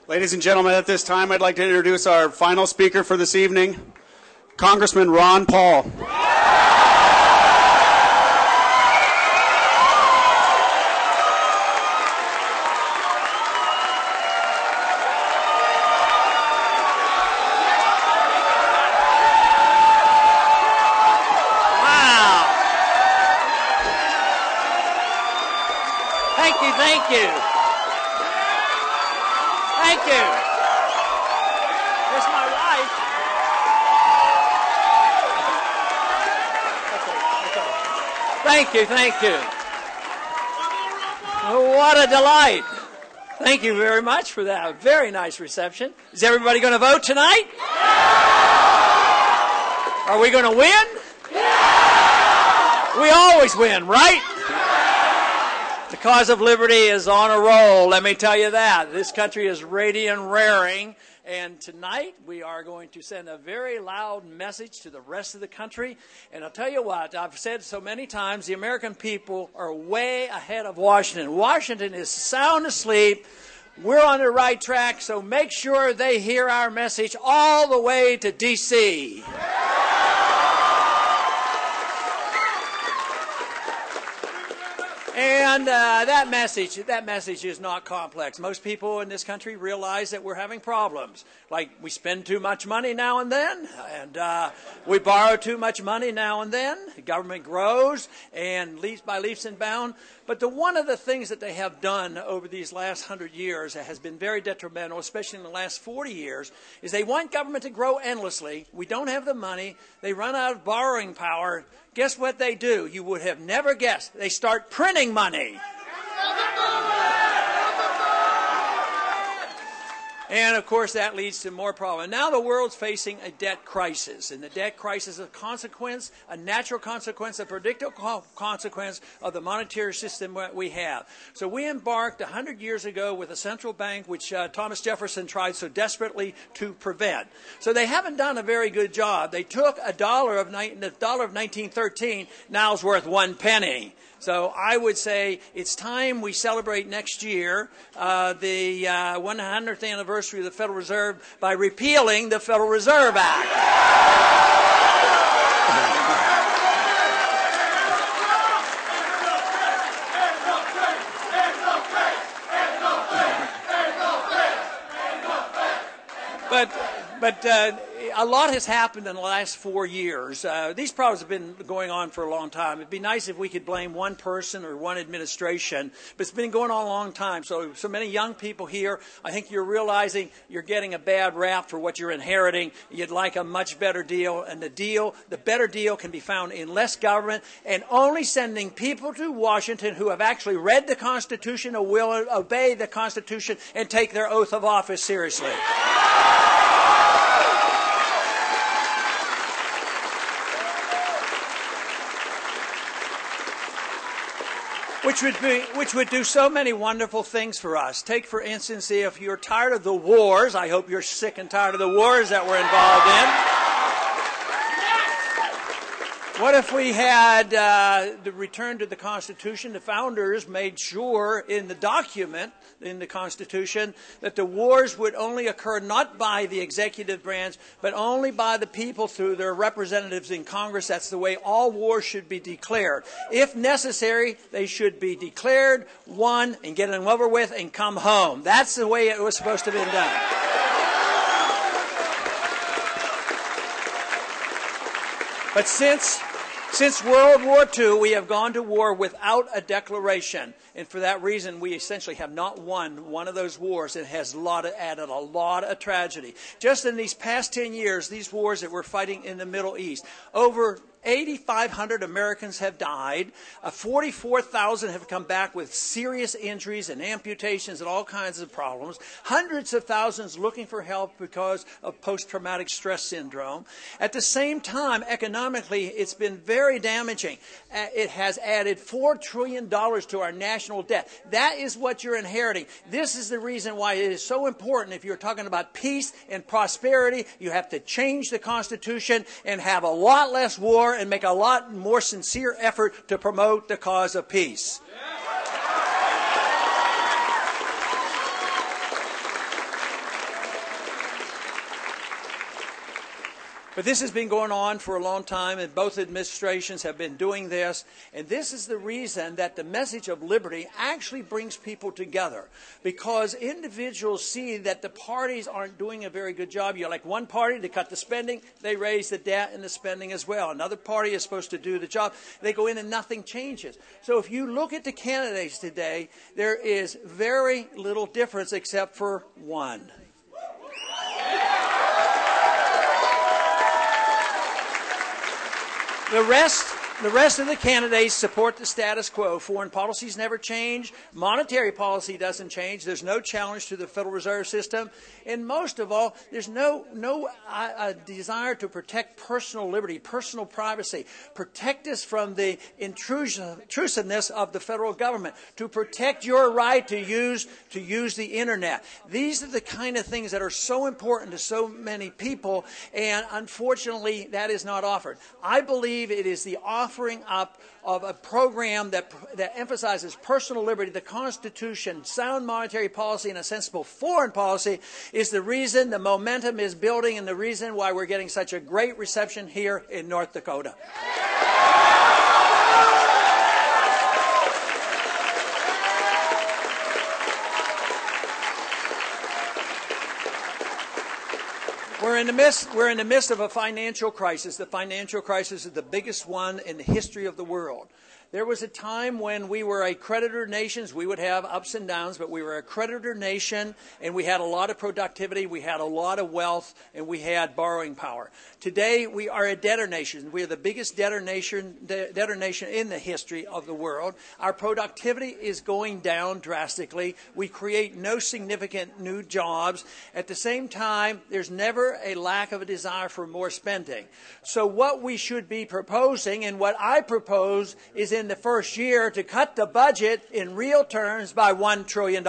Ladies and gentlemen, at this time, I'd like to introduce our final speaker for this evening, Congressman Ron Paul. Thank you. Thank you. There's my wife. Thank you, thank you. What a delight. Thank you very much for that. Very nice reception. Is everybody going to vote tonight? Are we going to win? We always win, right? The cause of liberty is on a roll, let me tell you that. This country is radiant raring, and tonight we are going to send a very loud message to the rest of the country. And I'll tell you what, I've said so many times, the American people are way ahead of Washington. Washington is sound asleep. We're on the right track, so make sure they hear our message all the way to D.C. And that message is not complex. Most people in this country realize that we're having problems. Like we spend too much money now and then, and we borrow too much money now and then. The government grows and leaps by leaps and bounds. But one of the things that they have done over these last 100 years that has been very detrimental, especially in the last 40 years, is they want government to grow endlessly. We don't have the money. They run out of borrowing power. Guess what they do? You would have never guessed. They start printing money. And, of course, that leads to more problems. Now the world's facing a debt crisis. And the debt crisis is a consequence, a natural consequence, a predictable consequence of the monetary system that we have. So we embarked 100 years ago with a central bank, which Thomas Jefferson tried so desperately to prevent. So they haven't done a very good job. They took the dollar of 1913, now is worth 1 penny. So I would say it's time we celebrate next year the 100th anniversary of the Federal Reserve by repealing the Federal Reserve Act. But a lot has happened in the last 4 years. These problems have been going on for a long time. It'd be nice if we could blame one person or one administration, but it's been going on a long time. So many young people here, I think you're realizing you're getting a bad rap for what you're inheriting. You'd like a much better deal, and the better deal can be found in less government and only sending people to Washington who have actually read the Constitution or will obey the Constitution and take their oath of office seriously. Which would do so many wonderful things for us. Take, for instance, if you're tired of the wars, I hope you're sick and tired of the wars that we're involved in. What if we had the return to the Constitution? The founders made sure in the document, in the Constitution, that the wars would only occur not by the executive branch, but only by the people through their representatives in Congress. That's the way all wars should be declared. If necessary, they should be declared, won, and get them over with, and come home. That's the way it was supposed to have been done. But since World War II, we have gone to war without a declaration. And for that reason, we essentially have not won one of those wars. It has added a lot of tragedy. Just in these past 10 years, these wars that we're fighting in the Middle East, over 8,500 Americans have died. 44,000 have come back with serious injuries and amputations and all kinds of problems. Hundreds of thousands looking for help because of post-traumatic stress syndrome. At the same time, economically, it's been very damaging. It has added $4 trillion to our national debt. That is what you're inheriting. This is the reason why it is so important. If you're talking about peace and prosperity, you have to change the Constitution and have a lot less war and make a lot more sincere effort to promote the cause of peace. But this has been going on for a long time, and both administrations have been doing this. And this is the reason that the message of liberty actually brings people together. Because individuals see that the parties aren't doing a very good job. You like one party to cut the spending, they raise the debt and the spending as well. Another party is supposed to do the job. They go in and nothing changes. So if you look at the candidates today, there is very little difference except for one. The rest of the candidates support the status quo. Foreign policies never change. Monetary policy doesn't change. There's no challenge to the Federal Reserve System. And most of all, there's no desire to protect personal liberty, personal privacy, protect us from the intrusiveness of the federal government, to protect your right to use the Internet. These are the kind of things that are so important to so many people, and unfortunately, that is not offered. I believe it is the offering up of a program that emphasizes personal liberty, the Constitution, sound monetary policy, and a sensible foreign policy is the reason the momentum is building and the reason why we're getting such a great reception here in North Dakota. We're in the midst of a financial crisis. The financial crisis is the biggest one in the history of the world. There was a time when we were a creditor nation. We would have ups and downs, but we were a creditor nation, and we had a lot of productivity, we had a lot of wealth, and we had borrowing power. Today, we are a debtor nation. We are the biggest debtor nation in the history of the world. Our productivity is going down drastically. We create no significant new jobs. At the same time, there's never a lack of a desire for more spending. So what we should be proposing, and what I propose, is in the first year to cut the budget in real terms by $1 trillion.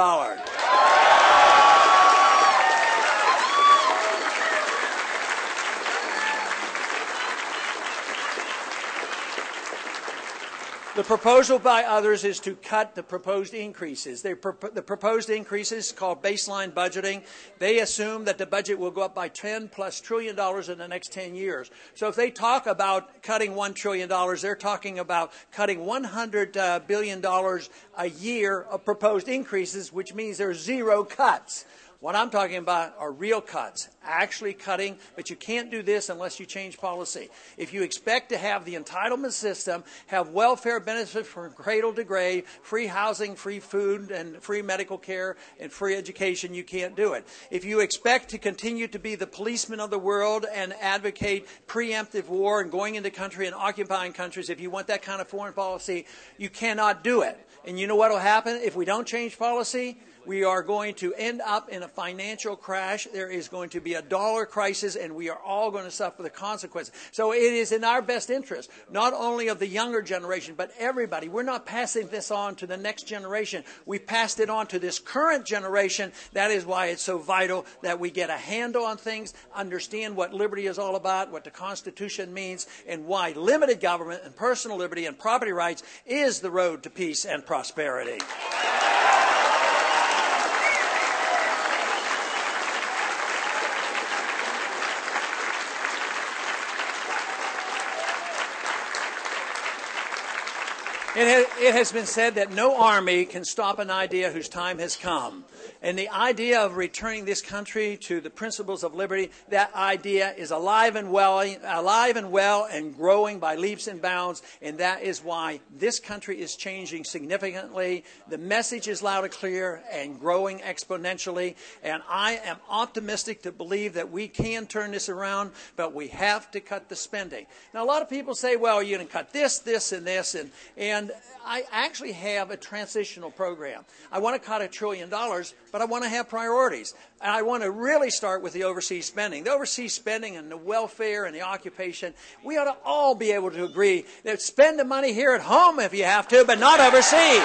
The proposal by others is to cut the proposed increases. The proposed increases, called baseline budgeting, they assume that the budget will go up by $10+ trillion in the next 10 years. So if they talk about cutting $1 trillion, they're talking about cutting $100 billion a year of proposed increases, which means there's zero cuts. What I'm talking about are real cuts, actually cutting, but you can't do this unless you change policy. If you expect to have the entitlement system, have welfare benefits from cradle to grave, free housing, free food, and free medical care, and free education, you can't do it. If you expect to continue to be the policeman of the world and advocate preemptive war and going into country and occupying countries, if you want that kind of foreign policy, you cannot do it. And you know what will happen if we don't change policy? We are going to end up in a financial crash. There is going to be a dollar crisis, and we are all going to suffer the consequences. So it is in our best interest, not only of the younger generation, but everybody. We're not passing this on to the next generation. We passed it on to this current generation. That is why it's so vital that we get a handle on things, understand what liberty is all about, what the Constitution means, and why limited government and personal liberty and property rights is the road to peace and prosperity. It has been said that no army can stop an idea whose time has come. And the idea of returning this country to the principles of liberty, that idea is alive and well and growing by leaps and bounds. And that is why this country is changing significantly. The message is loud and clear and growing exponentially. And I am optimistic to believe that we can turn this around, but we have to cut the spending. Now, a lot of people say, well, you can cut this, this, and this. And I actually have a transitional program. I want to cut $1 trillion, but I want to have priorities. And I want to really start with the overseas spending. The overseas spending and the welfare and the occupation, we ought to all be able to agree that spend the money here at home if you have to, but not overseas.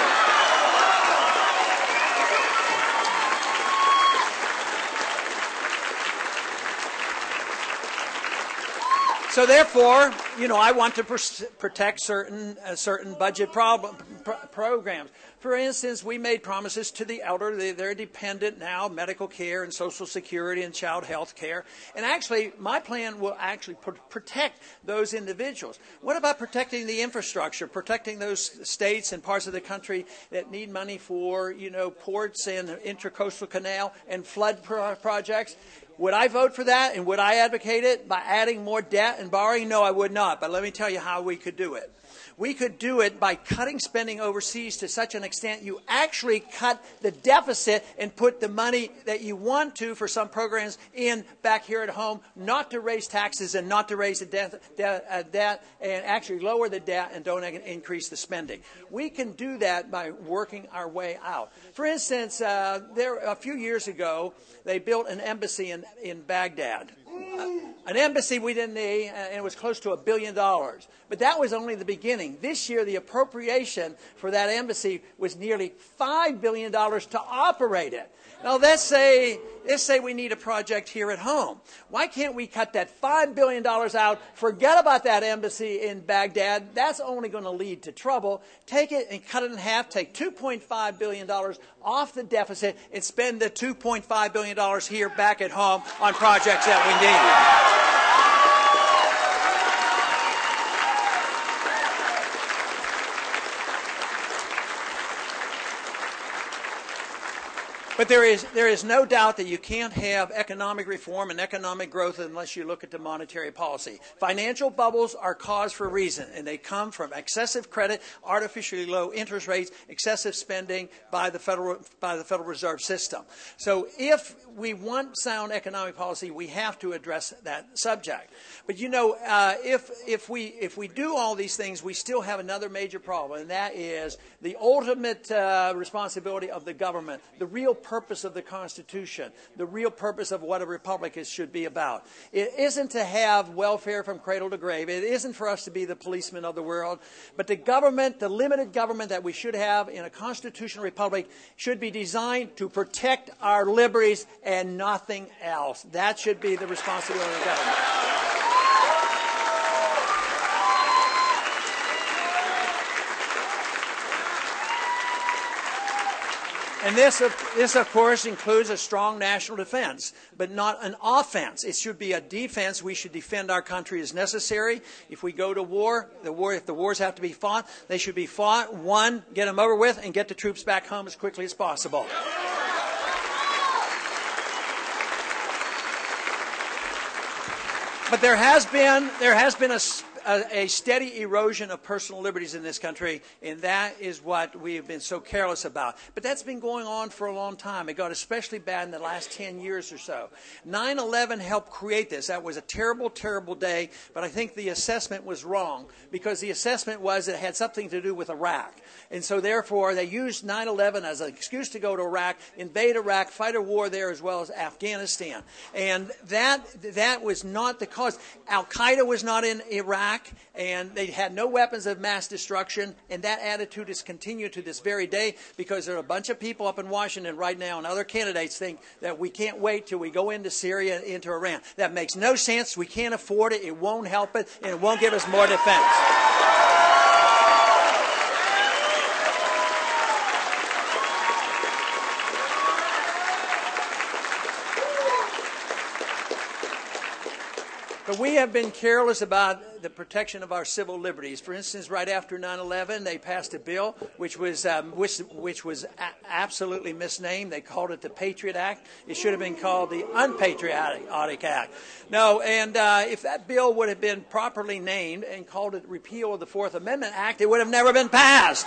So therefore, I want to protect certain budget programs. For instance, we made promises to the elderly. They're dependent now, medical care and Social Security and child health care. And actually, my plan will actually protect those individuals. What about protecting the infrastructure, protecting those states and parts of the country that need money for, ports and intracoastal canal and flood projects? Would I vote for that, and would I advocate it by adding more debt and borrowing? No, I would not. But let me tell you how we could do it. We could do it by cutting spending overseas to such an extent you actually cut the deficit and put the money that you want to for some programs in back here at home, not to raise taxes and not to raise the debt and actually lower the debt and don't increase the spending. We can do that by working our way out. For instance, a few years ago, they built an embassy in Baghdad. An embassy we didn't need, and it was close to $1 billion. But that was only the beginning. This year, the appropriation for that embassy was nearly $5 billion to operate it. Now, let's say we need a project here at home. Why can't we cut that $5 billion out, forget about that embassy in Baghdad? That's only going to lead to trouble. Take it and cut it in half. Take $2.5 billion off the deficit and spend the $2.5 billion here back at home on projects that we need. But there is no doubt that you can't have economic reform and economic growth unless you look at the monetary policy. Financial bubbles are caused for a reason, and they come from excessive credit, artificially low interest rates, excessive spending by the Federal Reserve System. So if we want sound economic policy, we have to address that subject. But if we do all these things, we still have another major problem, and that is the ultimate responsibility of the government, the real purpose of the Constitution, the real purpose of what a republic should be about. It isn't to have welfare from cradle to grave. It isn't for us to be the policemen of the world. But the government, the limited government that we should have in a constitutional republic, should be designed to protect our liberties and nothing else. That should be the responsibility of the government. And this, of course, includes a strong national defense, but not an offense. It should be a defense. We should defend our country as necessary. If we go to war, if the wars have to be fought, they should be fought. One, get them over with, and get the troops back home as quickly as possible. But there has been a steady erosion of personal liberties in this country, and that is what we have been so careless about. But that's been going on for a long time. It got especially bad in the last 10 years or so. 9/11 helped create this. That was a terrible, terrible day, but I think the assessment was wrong, because the assessment was it had something to do with Iraq. And so therefore, they used 9/11 as an excuse to go to Iraq, invade Iraq, fight a war there as well as Afghanistan. And that was not the cause. Al-Qaeda was not in Iraq, and they had no weapons of mass destruction, and that attitude is continued to this very day, because there are a bunch of people up in Washington right now, and other candidates think that we can't wait till we go into Syria and into Iran. That makes no sense. We can't afford it. It won't help it, and it won't give us more defense. But we have been careless about the protection of our civil liberties. For instance, right after 9/11, they passed a bill which was absolutely misnamed. They called it the Patriot Act. It should have been called the Unpatriotic Act. No, and if that bill would have been properly named and called it Repeal of the Fourth Amendment Act, it would have never been passed.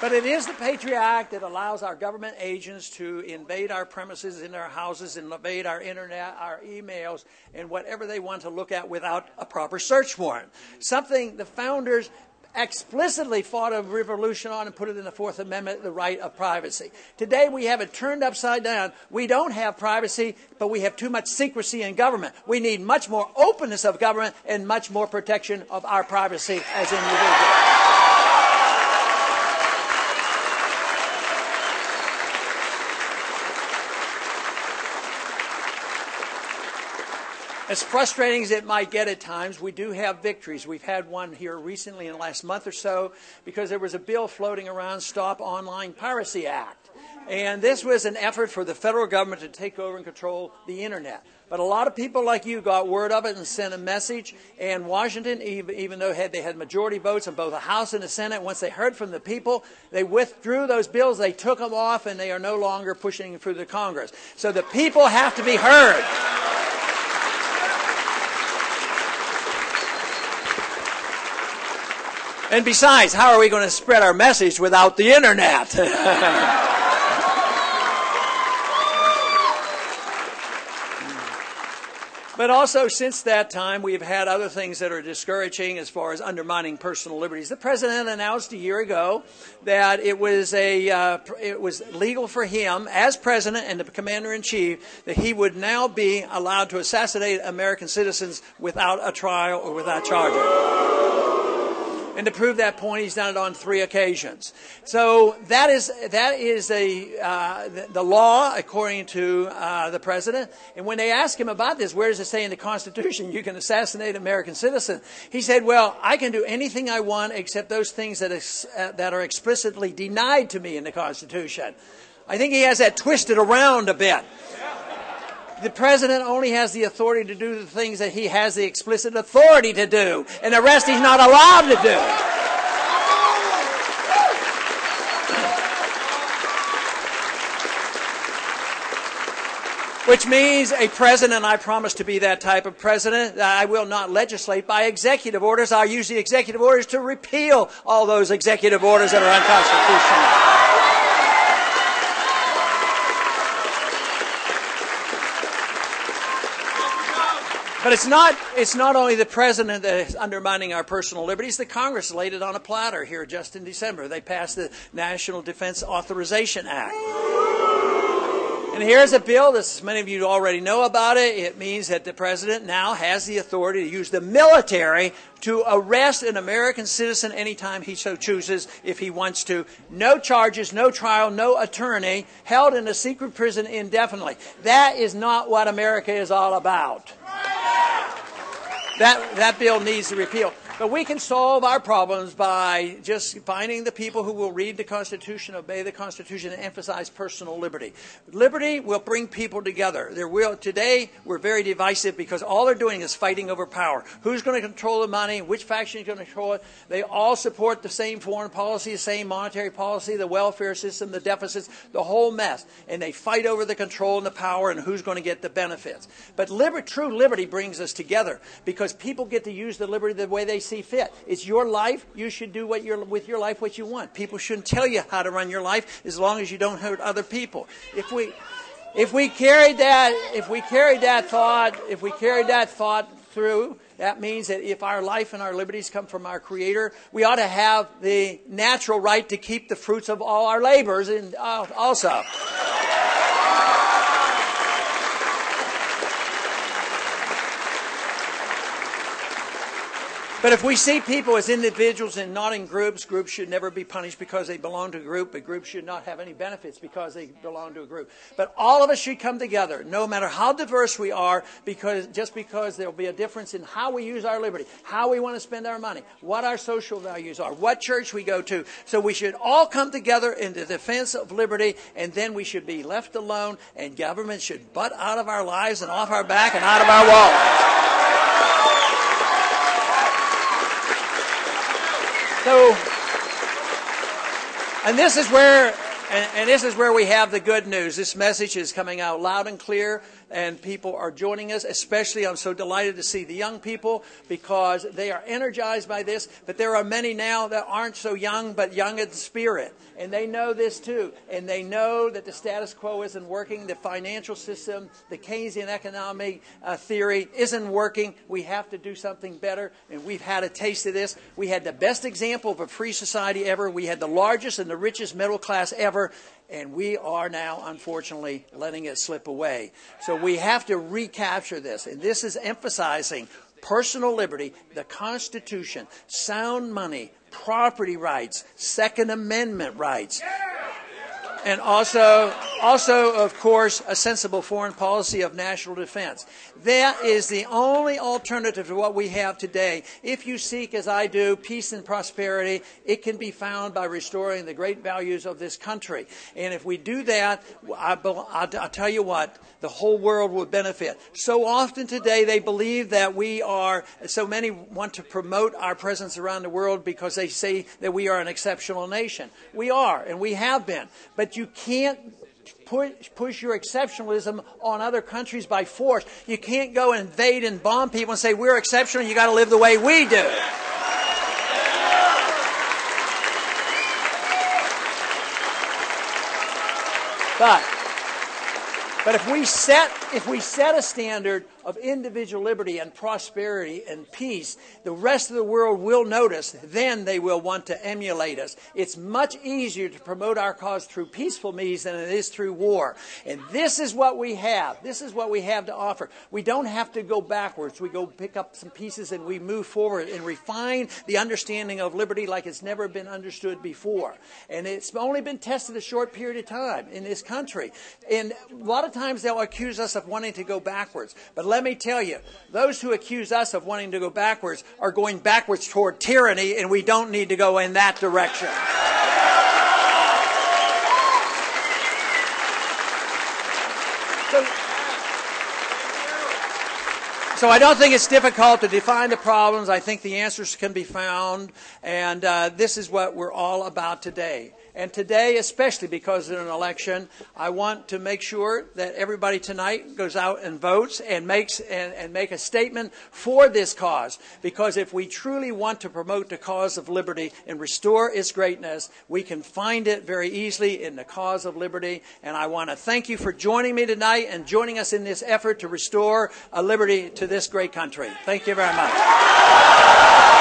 But it is the Patriot Act that allows our government agents to invade our premises, in our houses, and invade our internet, our emails, and whatever they want to look at without a proper search warrant. Something the founders explicitly fought a revolution on and put it in the Fourth Amendment, the right of privacy. Today we have it turned upside down. We don't have privacy, but we have too much secrecy in government. We need much more openness of government and much more protection of our privacy as individuals. As frustrating as it might get at times, we do have victories. We've had one here recently in the last month or so because there was a bill floating around, Stop Online Piracy Act. And this was an effort for the federal government to take over and control the Internet. But a lot of people like you got word of it and sent a message. And Washington, even though they had majority votes in both the House and the Senate, once they heard from the people, they withdrew those bills, they took them off, and they are no longer pushing through the Congress. So the people have to be heard. And besides, how are we going to spread our message without the Internet? But also, since that time, we've had other things that are discouraging as far as undermining personal liberties. The president announced a year ago that it was legal for him, as president and the commander-in-chief, that he would now be allowed to assassinate American citizens without a trial or without charges. And to prove that point, he's done it on 3 occasions. So that is the law according to the president. And when they asked him about this, where does it say in the Constitution you can assassinate an American citizen? He said, well, I can do anything I want except those things that are explicitly denied to me in the Constitution. I think he has that twisted around a bit. The president only has the authority to do the things that he has the explicit authority to do, and the rest he's not allowed to do. Which means a president, I promise to be that type of president, I will not legislate by executive orders. I'll use the executive orders to repeal all those executive orders that are unconstitutional. But it's not only the president that is undermining our personal liberties. The Congress laid it on a platter here just in December. They passed the National Defense Authorization Act. And here's a bill, many of you already know about it. It means that the president now has the authority to use the military to arrest an American citizen anytime he so chooses, if he wants to. No charges, no trial, no attorney, held in a secret prison indefinitely. That is not what America is all about. That bill needs to repeal. But we can solve our problems by just finding the people who will read the Constitution, obey the Constitution, and emphasize personal liberty. Liberty will bring people together. Today, we're very divisive because all they're doing is fighting over power. Who's going to control the money? Which faction is going to control it? They all support the same foreign policy, the same monetary policy, the welfare system, the deficits, the whole mess. And they fight over the control and the power and who's going to get the benefits. But true liberty brings us together because people get to use the liberty the way they see fit. It's your life. You should do with your life what you want. People shouldn't tell you how to run your life as long as you don't hurt other people. If we carried that thought through, that means that if our life and our liberties come from our Creator, we ought to have the natural right to keep the fruits of all our labors also. But if we see people as individuals and not in groups, groups should never be punished because they belong to a group, but groups should not have any benefits because they belong to a group. But all of us should come together, no matter how diverse we are, because there will be a difference in how we use our liberty, how we want to spend our money, what our social values are, what church we go to. So we should all come together in the defense of liberty, and then we should be left alone, and government should butt out of our lives and off our back and out of our wallets. So, and this is where we have the good news. This message is coming out loud and clear, and people are joining us. Especially, I'm so delighted to see the young people because they are energized by this. But there are many now that aren't so young, but young in spirit. And they know this too. And they know that the status quo isn't working. The financial system, the Keynesian economic theory isn't working. We have to do something better. And we've had a taste of this. We had the best example of a free society ever. We had the largest and the richest middle class ever. And we are now, unfortunately, letting it slip away. So we have to recapture this. And this is emphasizing personal liberty, the Constitution, sound money, property rights, Second Amendment rights. And also Also, of course, a sensible foreign policy of national defense. That is the only alternative to what we have today. If you seek, as I do, peace and prosperity, it can be found by restoring the great values of this country. And if we do that, I'll tell you what, the whole world will benefit. So often today they believe that so many want to promote our presence around the world because they say that we are an exceptional nation. We are, and we have been. But you can't push your exceptionalism on other countries by force. You can't go invade and bomb people and say, we're exceptional, you got to live the way we do. But if we set a standard of individual liberty and prosperity and peace, the rest of the world will notice. Then they will want to emulate us. It's much easier to promote our cause through peaceful means than it is through war. And this is what we have. This is what we have to offer. We don't have to go backwards. We go pick up some pieces and we move forward and refine the understanding of liberty like it's never been understood before. And it's only been tested a short period of time in this country. And a lot of times they'll accuse us of wanting to go backwards. But let me tell you, those who accuse us of wanting to go backwards are going backwards toward tyranny, and we don't need to go in that direction. So I don't think it's difficult to define the problems. I think the answers can be found, and this is what we're all about today. And today, especially because it's an election, I want to make sure that everybody tonight goes out and votes and make a statement for this cause. Because if we truly want to promote the cause of liberty and restore its greatness, we can find it very easily in the cause of liberty. And I want to thank you for joining me tonight and joining us in this effort to restore liberty to this great country. Thank you very much.